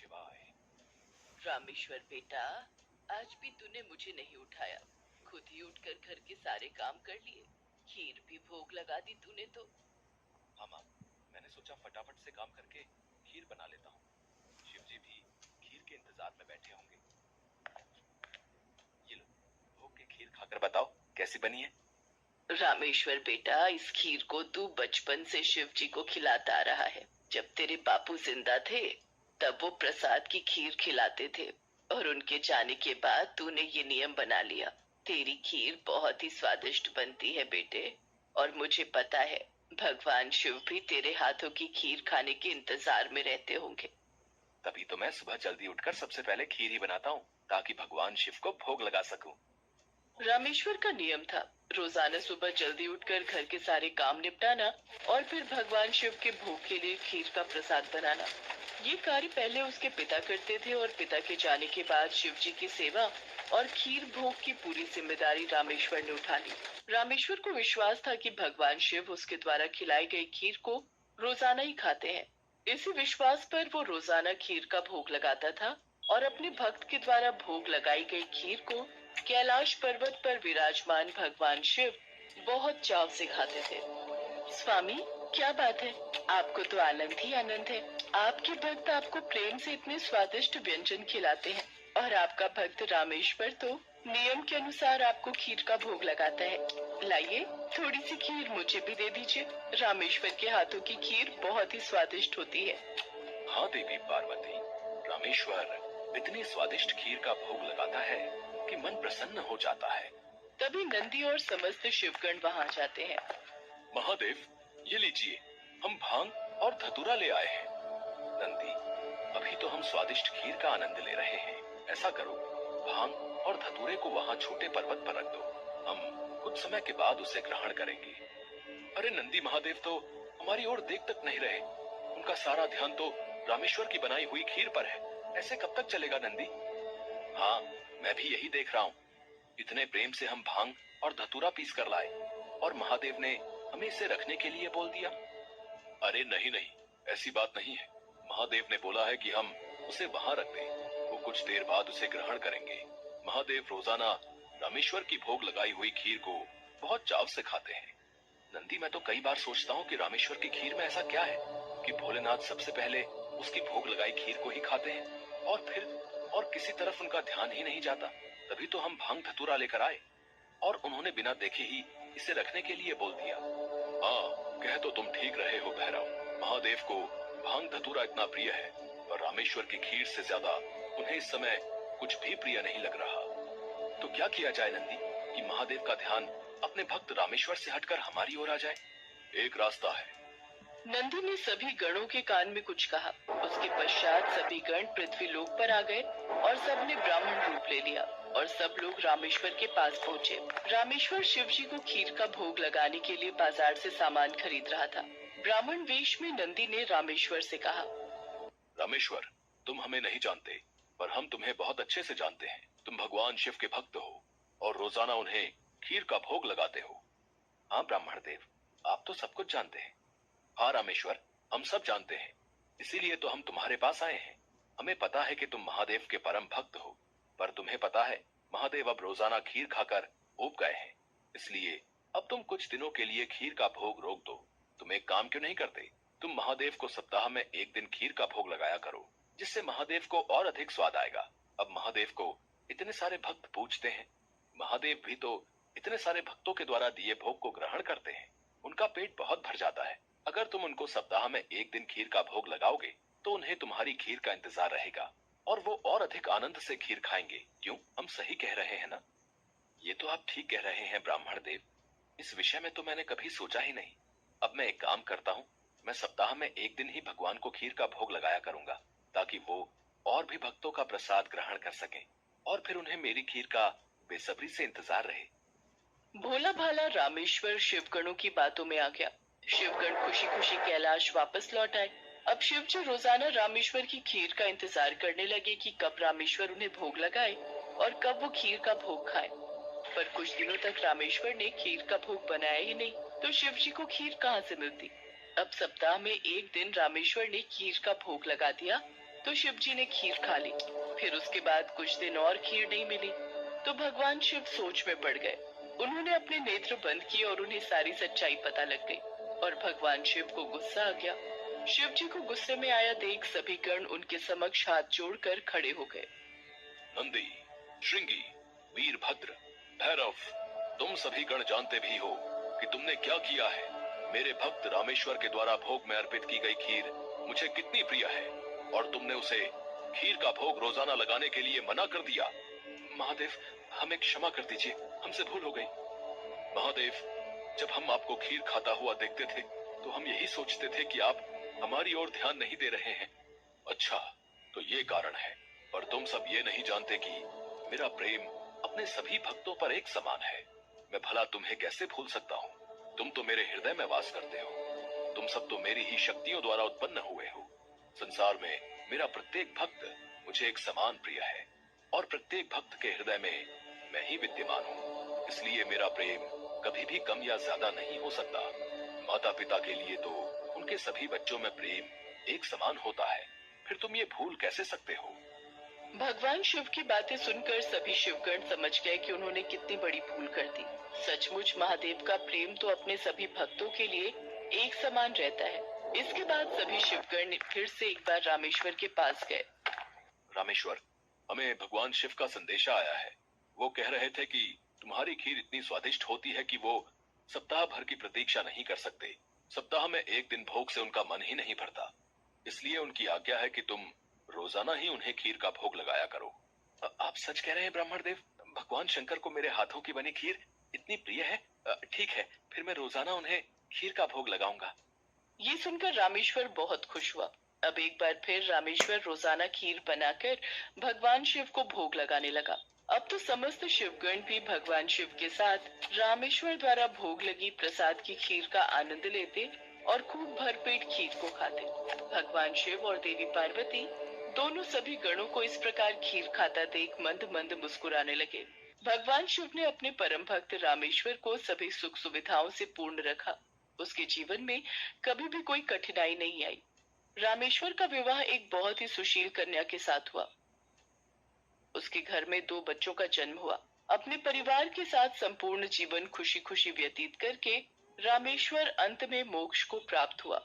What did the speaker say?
शिवाय। रामेश्वर बेटा, आज भी तूने मुझे नहीं उठाया। खुद ही उठकर घर के सारे काम कर लिए, खीर भी भोग लगा दी तूने तो। हाँ माँ, मैंने सोचा फटाफट से काम करके खीर बना लेता हूँ। शिवजी भी खीर के इंतजार में बैठे होंगे। ये लो, भोग की खीर खाकर बताओ कैसी बनी है। रामेश्वर बेटा, इस खीर को तू बचपन से शिव जी को खिलाता आ रहा है। जब तेरे बापू जिंदा थे तब वो प्रसाद की खीर खिलाते थे, और उनके जाने के बाद तूने ये नियम बना लिया। तेरी खीर बहुत ही स्वादिष्ट बनती है बेटे, और मुझे पता है भगवान शिव भी तेरे हाथों की खीर खाने के इंतजार में रहते होंगे। तभी तो मैं सुबह जल्दी उठकर सबसे पहले खीर ही बनाता हूँ, ताकि भगवान शिव को भोग लगा सकूं। रामेश्वर का नियम था रोजाना सुबह जल्दी उठकर घर के सारे काम निपटाना और फिर भगवान शिव के भोग के लिए खीर का प्रसाद बनाना। ये कार्य पहले उसके पिता करते थे, और पिता के जाने के बाद शिव जी की सेवा और खीर भोग की पूरी जिम्मेदारी रामेश्वर ने उठा ली। रामेश्वर को विश्वास था कि भगवान शिव उसके द्वारा खिलाई गई खीर को रोजाना ही खाते हैं। इसी विश्वास पर वो रोजाना खीर का भोग लगाता था, और अपने भक्त के द्वारा भोग लगाई गई खीर को कैलाश पर्वत पर विराजमान भगवान शिव बहुत चाव से खाते थे। स्वामी, क्या बात है, आपको तो आनंद ही आनंद है। आपके भक्त आपको प्रेम से इतने स्वादिष्ट व्यंजन खिलाते हैं, और आपका भक्त रामेश्वर तो नियम के अनुसार आपको खीर का भोग लगाता है। लाइए, थोड़ी सी खीर मुझे भी दे दीजिए। रामेश्वर के हाथों की खीर बहुत ही स्वादिष्ट होती है। हाँ देवी पार्वती, रामेश्वर इतनी स्वादिष्ट खीर का भोग लगाता है कि मन प्रसन्न हो जाता है। तभी नंदी और समस्त शिवगण वहाँ जाते हैं। महादेव, ये लीजिए, हम भांग और धतूरा ले आए हैं। नंदी, अभी तो हम स्वादिष्ट खीर का आनंद ले रहे हैं। ऐसा करो, भांग और धतूरे को वहाँ छोटे पर्वत पर रख दो। हम कुछ समय के बाद उसे ग्रहण करेंगे। अरे नंदी महादेव तो हमारी ओर देख तक नहीं रहे। उनका सारा ध्यान तो रामेश्वर की बनाई हुई खीर पर है। ऐसे कब तक चलेगा नंदी? हाँ, मैं भी यही देख रहा हूँ। इतने प्रेम से हम भांग और धतूरा पीस कर लाए, और महादेव ने हमें इसे रखने के लिए बोल दिया। अरे नहीं नहीं, ऐसी बात नहीं है। महादेव ने बोला है कि हम उसे वहां रख दें। वो कुछ देर बाद उसे ग्रहण करेंगे। महादेव रोजाना रामेश्वर की भोग लगाई हुई खीर को बहुत चाव से खाते हैं। नंदी, मैं तो कई बार सोचता हूँ कि रामेश्वर की खीर में ऐसा क्या है कि भोलेनाथ सबसे पहले उसकी भोग लगाई खीर को ही खाते हैं, और किसी तरफ उनका ध्यान ही नहीं जाता। तभी तो हम भांग धतूरा लेकर आए, और उन्होंने बिना देखे ही इसे रखने के लिए बोल दिया। हाँ, कह तो तुम ठीक रहे हो भैरव। महादेव को भांग धतूरा इतना प्रिय है, पर रामेश्वर की खीर से ज्यादा उन्हें इस समय कुछ भी प्रिय नहीं लग रहा। तो क्या किया जाए नंदी, कि महादेव का ध्यान अपने भक्त रामेश्वर से हटकर हमारी ओर आ जाए? एक रास्ता है। नंदी ने सभी गणों के कान में कुछ कहा। उसके पश्चात सभी गण पृथ्वी लोक पर आ गए, और सबने ब्राह्मण रूप ले लिया, और सब लोग रामेश्वर के पास पहुँचे। रामेश्वर शिव जी को खीर का भोग लगाने के लिए बाजार से सामान खरीद रहा था। ब्राह्मण वेश में नंदी ने रामेश्वर से कहा, रामेश्वर, तुम हमें नहीं जानते, पर हम तुम्हें बहुत अच्छे से जानते हैं। तुम भगवान शिव के भक्त हो, और रोजाना उन्हें खीर का भोग लगाते हो। हाँ ब्राह्मण देव, आप तो सब कुछ जानते हैं। हाँ रामेश्वर, हम सब जानते हैं, इसीलिए तो हम तुम्हारे पास आए हैं। हमें पता है कि तुम महादेव के परम भक्त हो, पर तुम्हें पता है महादेव अब रोजाना खीर खाकर ऊब गए हैं। इसलिए अब तुम कुछ दिनों के लिए खीर का भोग रोक दो। तुम एक काम क्यों नहीं करते? तुम महादेव को सप्ताह में एक दिन खीर का भोग लगाया करो, जिससे महादेव को और अधिक स्वाद आएगा। अब महादेव को इतने सारे भक्त पूजते हैं। महादेव भी तो इतने सारे भक्तों के द्वारा दिए भोग को ग्रहण करते हैं। उनका पेट बहुत भर जाता है। अगर तुम उनको सप्ताह में एक दिन खीर का भोग लगाओगे तो उन्हें तुम्हारी खीर का इंतजार रहेगा, और वो और अधिक आनंद से खीर खाएंगे। क्यों, हम सही कह रहे हैं ना? ये तो आप ठीक कह रहे हैं ब्राह्मण देव। इस विषय में तो मैंने कभी सोचा ही नहीं। अब मैं एक काम करता हूँ, मैं सप्ताह में एक दिन ही भगवान को खीर का भोग लगाया करूंगा, ताकि वो और भी भक्तों का प्रसाद ग्रहण कर सकें, और फिर उन्हें मेरी खीर का बेसब्री से इंतजार रहे। भोला भाला रामेश्वर शिवगणों की बातों में आ गया। शिवगण खुशी खुशी कैलाश वापस लौट आए। अब शिव जी रोजाना रामेश्वर की खीर का इंतजार करने लगे कि कब रामेश्वर उन्हें भोग लगाए और कब वो खीर का भोग खाए। पर कुछ दिनों तक रामेश्वर ने खीर का भोग बनाया ही नहीं, तो शिव जी को खीर कहाँ से मिलती। अब सप्ताह में एक दिन रामेश्वर ने खीर का भोग लगा दिया, तो शिव जी ने खीर खा ली। फिर उसके बाद कुछ दिन और खीर नहीं मिली तो भगवान शिव सोच में पड़ गए। उन्होंने अपने नेत्र बंद किए और उन्हें सारी सच्चाई पता लग गई और भगवान शिव को गुस्सा आ गया। शिव जी को गुस्से में आया देख सभी गण उनके समक्ष हाथ जोड़कर खड़े हो गए। नंदी, श्रृंगी, वीरभद्र, भैरव, तुम सभी गण जानते भी हो कि तुमने क्या किया है। मेरे भक्त रामेश्वर के द्वारा भोग में अर्पित की गई खीर मुझे कितनी प्रिय है और तुमने उसे खीर का भोग रोजाना लगाने के लिए मना कर दिया। महादेव, हमें क्षमा कर दीजिए, हमसे भूल हो गई। महादेव, जब हम आपको खीर खाता हुआ देखते थे तो हम यही सोचते थे कि आप हमारी ओर ध्यान नहीं दे रहे हैं। अच्छा, तो ये कारण है। पर तुम सब ये नहीं जानते कि मेरा प्रेम अपने सभी भक्तों पर एक समान है। मैं भला तुम्हें कैसे भूल सकता हूँ? तुम तो मेरे हृदय में वास करते हो। तुम सब तो मेरी ही शक्तियों द्वारा उत्पन्न हुए हो। संसार में मेरा प्रत्येक भक्त मुझे एक समान प्रिय है और प्रत्येक भक्त के हृदय में मैं ही विद्यमान हूँ। इसलिए मेरा प्रेम कभी भी कम या ज्यादा नहीं हो सकता। माता पिता के लिए तो उनके सभी बच्चों में प्रेम एक समान होता है, फिर तुम ये भूल कैसे सकते हो? भगवान शिव की बातें सुनकर सभी शिवगण समझ गए कि उन्होंने कितनी बड़ी भूल कर दी। सचमुच महादेव का प्रेम तो अपने सभी भक्तों के लिए एक समान रहता है। इसके बाद सभी शिवगण फिर से एक बार रामेश्वर के पास गए। रामेश्वर, हमें भगवान शिव का संदेशा आया है। वो कह रहे थे कि तुम्हारी खीर इतनी स्वादिष्ट होती है कि वो सप्ताह भर की प्रतीक्षा नहीं कर सकते। सप्ताह में एक दिन भोग से उनका मन ही नहीं भरता। इसलिए उनकी आज्ञा है कि तुम रोजाना ही उन्हें खीर का भोग लगाया करो। आप सच कह रहे हैं ब्राह्मण देव? भगवान शंकर को मेरे हाथों की बनी खीर इतनी प्रिय है? ठीक है, फिर मैं रोजाना उन्हें खीर का भोग लगाऊंगा। ये सुनकर रामेश्वर बहुत खुश हुआ। अब एक बार फिर रामेश्वर रोजाना खीर बनाकर भगवान शिव को भोग लगाने लगा। अब तो समस्त शिवगण भी भगवान शिव के साथ रामेश्वर द्वारा भोग लगी प्रसाद की खीर का आनंद लेते और खूब भरपेट खीर को खाते। भगवान शिव और देवी पार्वती दोनों सभी गणों को इस प्रकार खीर खाता देख मंद मंद मुस्कुराने लगे। भगवान शिव ने अपने परम भक्त रामेश्वर को सभी सुख सुविधाओं से पूर्ण रखा। उसके जीवन में कभी भी कोई कठिनाई नहीं आई। रामेश्वर का विवाह एक बहुत ही सुशील कन्या के साथ हुआ। उसके घर में 2 बच्चों का जन्म हुआ। अपने परिवार के साथ संपूर्ण जीवन खुशी खुशी व्यतीत करके रामेश्वर अंत में मोक्ष को प्राप्त हुआ।